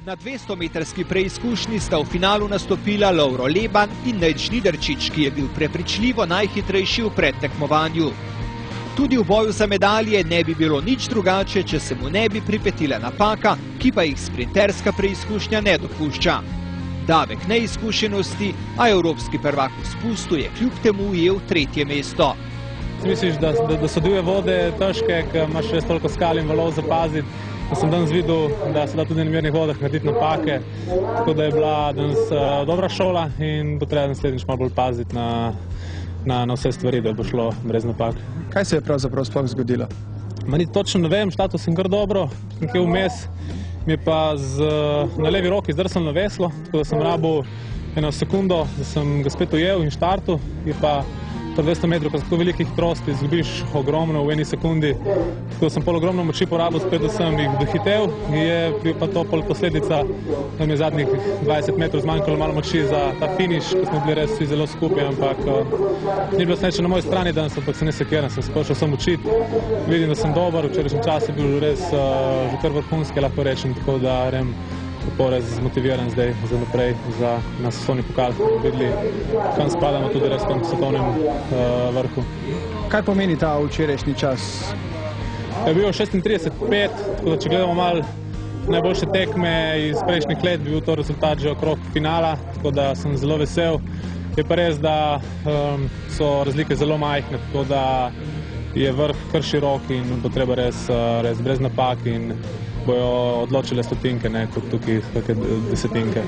Na 200-metrski preizkušnji sta v finalu nastopila Lovro Leban in Nejc Žnidarčič, ki je bil prepričljivo najhitrejši v predtekmovanju. Tudi v boju za medalje ne bi bilo nič drugače, če se mu ne bi pripetila napaka, ki pa jih sprinterska preizkušnja ne dopušča. Davek neizkušenosti, a evropski prvak v spustu je kljub temu ujel 3. mesto. Misliš, da so divje vode težke, ker imaš res toliko skal in valov zapaziti. Da sem danes videl, da se da tudi na mirnih vodah narediti napake, tako da je bila danes dobra šola in bo treba naslednjič malo bolj paziti na vse stvari, da bo šlo brez napak. Kaj se je pravzaprav sploh zgodilo? Niti točno ne vem, štartal sem kar dobro, nekje vmes mi je pa na levi roki zdrsnilo na veslo, tako da sem rabil eno sekundo, da sem ga spet ujel in štartal, je pa 200 metrov, pa tako velike hitrosti, izgubiš ogromno v eni sekundi. Tako sem pol ogromno moči porabil, spet da sem jih dohitel, je bil pa to pol posledica, da mi je zadnjih 20 metrov zmanjkalo malo moči za ta finiš, ko smo bili res vsi zelo skupaj, ampak ni bilo sreče na moji strani danes, ampak se ne sekiram, sem spošel sem učiti, vidim, da sem dober, včerajšnji čas je bil res že kar vrhunski, lahko rečem, tako da grem res zmotiviran zdaj za naprej na svetovni pokal, videli, kam spadamo tudi res v tem svetovnem vrhu. Kaj pomeni ta včerajšnji čas? Je bil 36,5, tako da če gledamo malo najboljše tekme iz prejšnjih let, bi bil to rezultat že okrog finala, tako da sem zelo vesel. Je pa res, da so razlike zelo majhne, tako da je vrh kar širok in bo treba res brez napak in bojo odločile stotinke, ne kot tukaj kakšne desetinke.